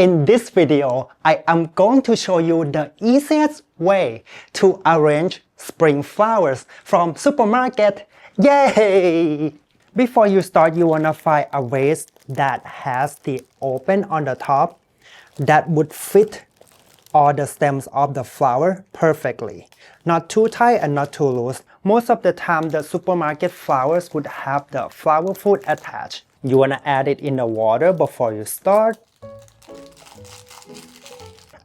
In this video, I am going to show you the easiest way to arrange spring flowers from supermarket. Yay! Before you start, you wanna find a vase that has the open on the top that would fit all the stems of the flower perfectly. Not too tight and not too loose. Most of the time, the supermarket flowers would have the flower food attached. You wanna add it in the water before you start.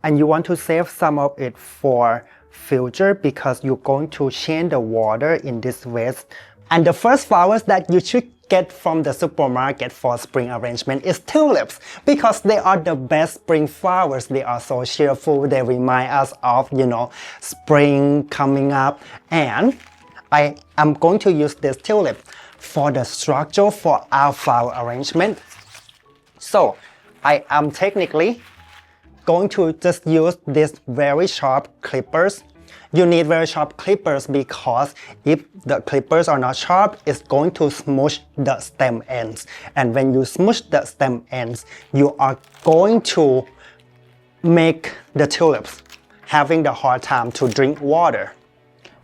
And you want to save some of it for future because you're going to change the water in this vase. And the first flowers that you should get from the supermarket for spring arrangement is tulips because they are the best spring flowers. They are so cheerful. They remind us of, spring coming up. And I am going to use this tulip for the structure for our flower arrangement. So I am technically going to just use these very sharp clippers. You need very sharp clippers because if the clippers are not sharp, it's going to smoosh the stem ends. And when you smoosh the stem ends, you are going to make the tulips having the hard time to drink water.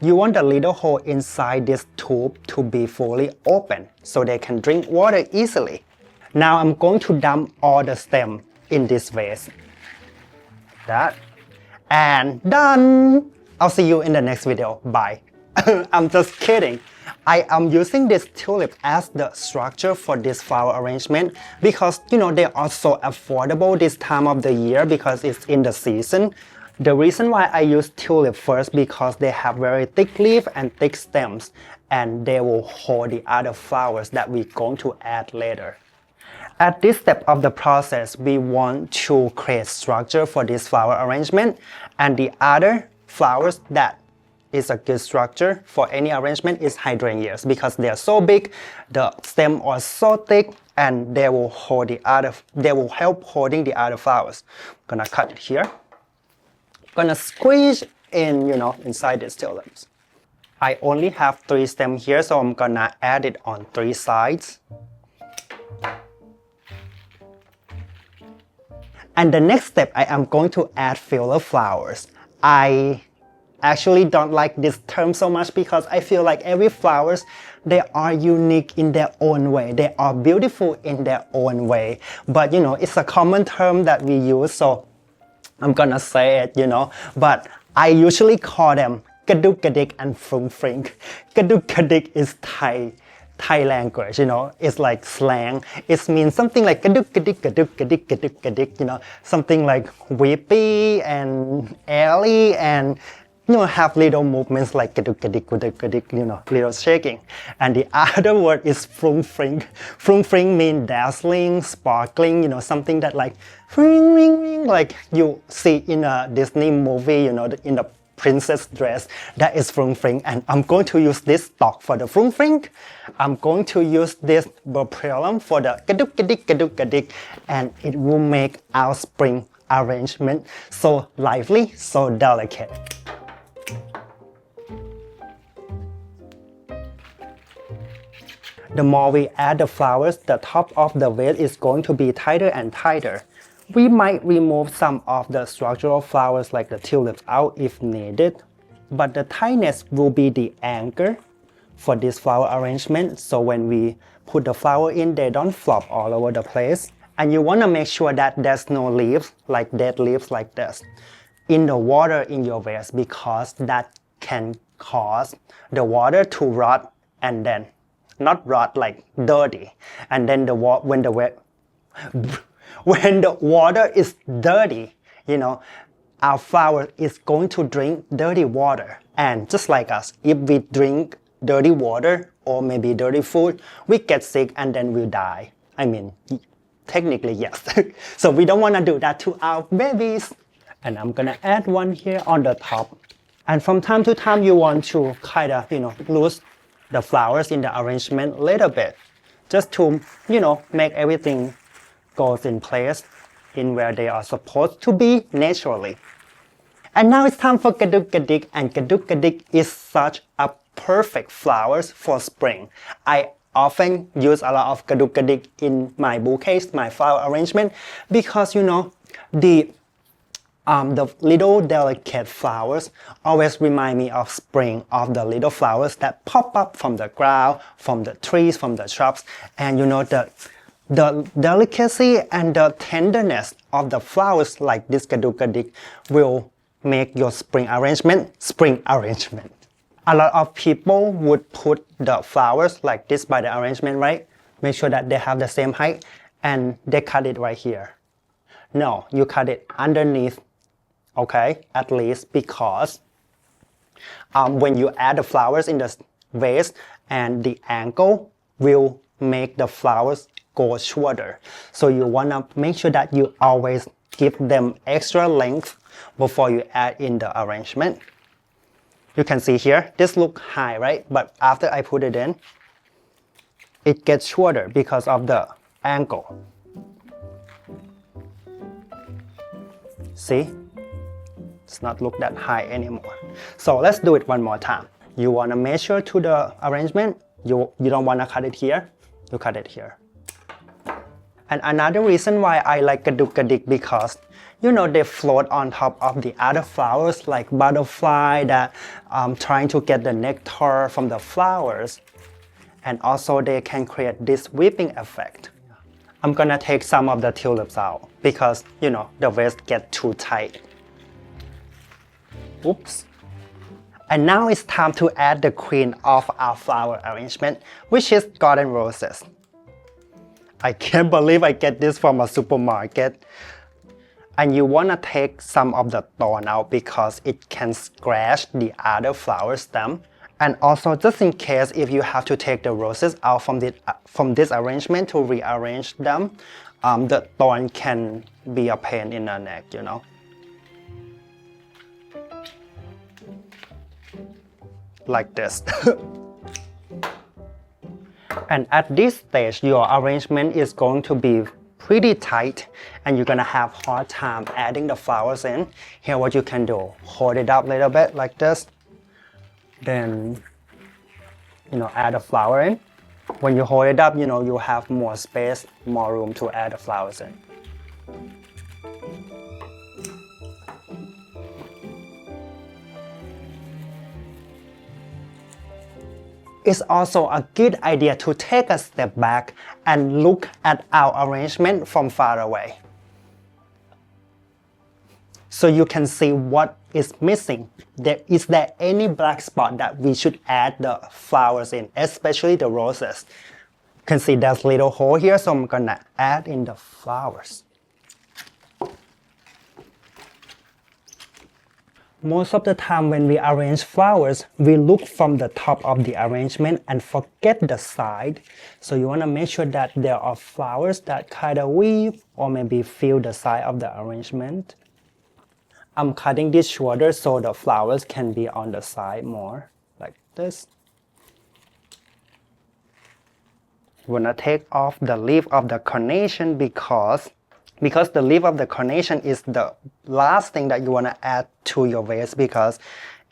You want the little hole inside this tube to be fully open so they can drink water easily. Now I'm going to dump all the stem in this vase. That and done. I'll see you in the next video. Bye. I'm just kidding. I am using this tulip as the structure for this flower arrangement because they are so affordable this time of the year because it's in the season. The reason why I use tulip first because they have very thick leaf and thick stems and they will hold the other flowers that we're going to add later. At this step of the process, we want to create structure for this flower arrangement, and the other flowers that is a good structure for any arrangement is hydrangeas because they are so big, the stem are so thick, and they will help holding the other flowers. I'm gonna cut it here. Gonna squeeze in, inside these tulips. I only have 3 stems here, so I'm gonna add it on 3 sides. And the next step, I am going to add filler flowers. I actually don't like this term so much because I feel like every flowers, they are unique in their own way. They are beautiful in their own way. But it's a common term that we use, so I'm gonna say it, But I usually call them kaduk kadik and frung fring. Kaduk kadik is Thai language, it's like slang. It means something like kaduk kadik kaduk kadik kaduk kadik, something like weepy and airy and have little movements like kaduk kadik kaduk kadik, little shaking. And the other word is frung fring. Frung fring means dazzling, sparkling, something that like ring ring ring like you see in a Disney movie, in the princess dress. That is frung fring, and I'm going to use this stalk for the frung fring. I'm going to use this burpellum for the kaduk kadik kaduk kadik, and it will make our spring arrangement so lively, so delicate. The more we add the flowers, the top of the vase is going to be tighter and tighter. We might remove some of the structural flowers like the tulips out if needed, but the tightness will be the anchor for this flower arrangement, so when we put the flower in, they don't flop all over the place. And you want to make sure that there's no leaves, like dead leaves like this, in the water in your vase because that can cause the water to rot and then, not rot like dirty, and then when the water is dirty, our flower is going to drink dirty water. And just like us, if we drink dirty water or maybe dirty food, we get sick and then we die. I mean, technically, yes. So we don't want to do that to our babies. And I'm gonna add one here on the top. And from time to time, you want to kind of, lose the flowers in the arrangement a little bit, just to, make everything goes in place in where they are supposed to be naturally. And now it's time for kaduk kadik, and kaduk kadik is such a perfect flowers for spring. I often use a lot of kaduk kadik in my bouquets, my flower arrangement, because The little delicate flowers always remind me of spring, of the little flowers that pop up from the ground, from the trees, from the shrubs. And you know, the delicacy and the tenderness of the flowers like this Kaduk will make your spring arrangement. A lot of people would put the flowers like this by the arrangement, right? Make sure that they have the same height, and they cut it right here. No, you cut it underneath, okay, at least, because when you add the flowers in the vase, and the angle will make the flowers go shorter. So you wanna make sure that you always give them extra length before you add in the arrangement. You can see here, this look high, right? But after I put it in, it gets shorter because of the angle. See? It's not look that high anymore. So let's do it one more time. You wanna measure to the arrangement. You don't wanna cut it here. You cut it here. And another reason why I like Kaduk because you know they float on top of the other flowers like butterfly that trying to get the nectar from the flowers, and also they can create this whipping effect. I'm gonna take some of the tulips out because you know the vase get too tight. Oops. And now it's time to add the queen of our flower arrangement, which is garden roses. I can't believe I get this from a supermarket. And you wanna take some of the thorn out because it can scratch the other flower stem. And also, just in case if you have to take the roses out from this arrangement to rearrange them, the thorn can be a pain in the neck, you know. Like this. And at this stage, your arrangement is going to be pretty tight and you're gonna have hard time adding the flowers in. Here what you can do, hold it up a little bit like this. Then, you know, add a flower in. When you hold it up, you know, you have more space, more room to add the flowers in. It's also a good idea to take a step back and look at our arrangement from far away. So you can see what is missing. Is there any black spot that we should add the flowers in, especially the roses? You can see there's a little hole here, so I'm gonna add in the flowers. Most of the time when we arrange flowers, we look from the top of the arrangement and forget the side. So you want to make sure that there are flowers that kind of weave or maybe fill the side of the arrangement. I'm cutting this shorter so the flowers can be on the side more, like this. You want to take off the leaf of the carnation because the leaf of the carnation is the last thing that you want to add to your vase because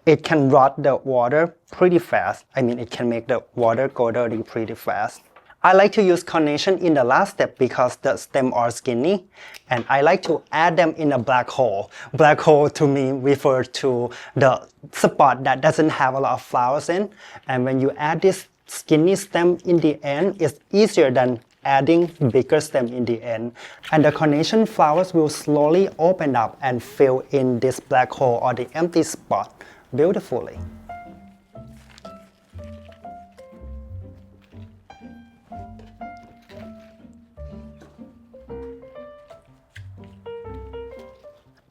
it can rot the water pretty fast. I mean, it can make the water go dirty pretty fast. I like to use carnation in the last step because the stems are skinny and I like to add them in a black hole. Black hole to me refers to the spot that doesn't have a lot of flowers in, and when you add this skinny stem in the end, it's easier than adding bigger stem in the end, and the carnation flowers will slowly open up and fill in this black hole or the empty spot beautifully.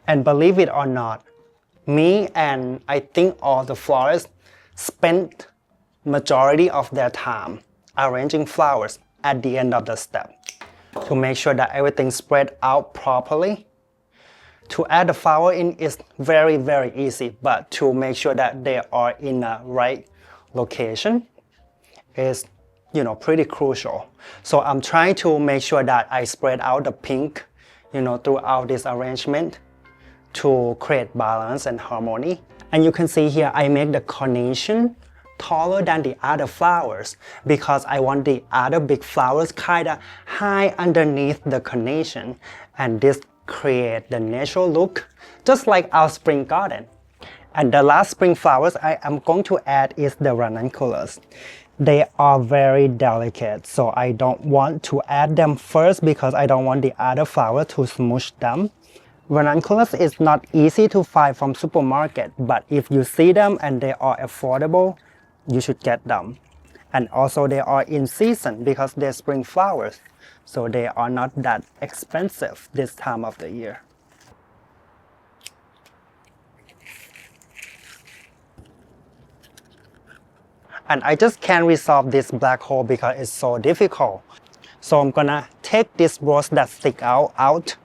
And believe it or not, me and I think all the florists spent majority of their time arranging flowers at the end of the step to make sure that everything spread out properly. To add the flower in is very, very easy, but to make sure that they are in the right location is, you know, pretty crucial. So I'm trying to make sure that I spread out the pink, you know, throughout this arrangement to create balance and harmony. And you can see here I make the carnation taller than the other flowers because I want the other big flowers kinda high underneath the carnation, and this create the natural look, just like our spring garden. And the last spring flowers I am going to add is the ranunculus. They are very delicate, so I don't want to add them first because I don't want the other flower to smush them. Ranunculus is not easy to find from supermarket, but if you see them and they are affordable, you should get them. And also they are in season because they're spring flowers, so they are not that expensive this time of the year. And I just can't resolve this black hole because it's so difficult. So I'm gonna take this rose that stick out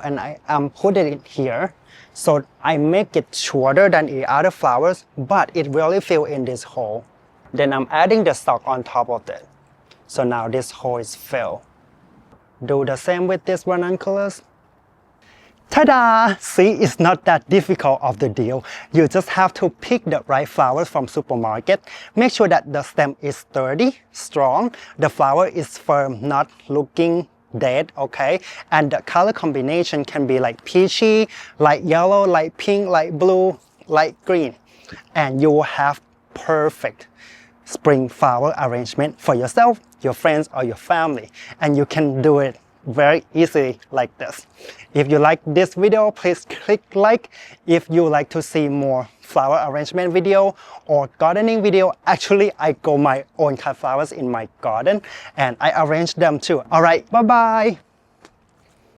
and I am putting it here. So I make it shorter than the other flowers, but it really fills in this hole. Then I'm adding the stalk on top of it. So now this hole is filled. Do the same with this ranunculus. Ta-da! See, it's not that difficult of the deal. You just have to pick the right flowers from supermarket. Make sure that the stem is sturdy, strong, the flower is firm, not looking dead, okay? And the color combination can be like peachy, light yellow, light pink, light blue, light green. And you will have perfect spring flower arrangement for yourself, your friends, or your family. And you can do it very easily like this. If you like this video, please click like. If you like to see more flower arrangement video or gardening video, actually I grow my own cut flowers in my garden and I arrange them too. Alright, bye bye!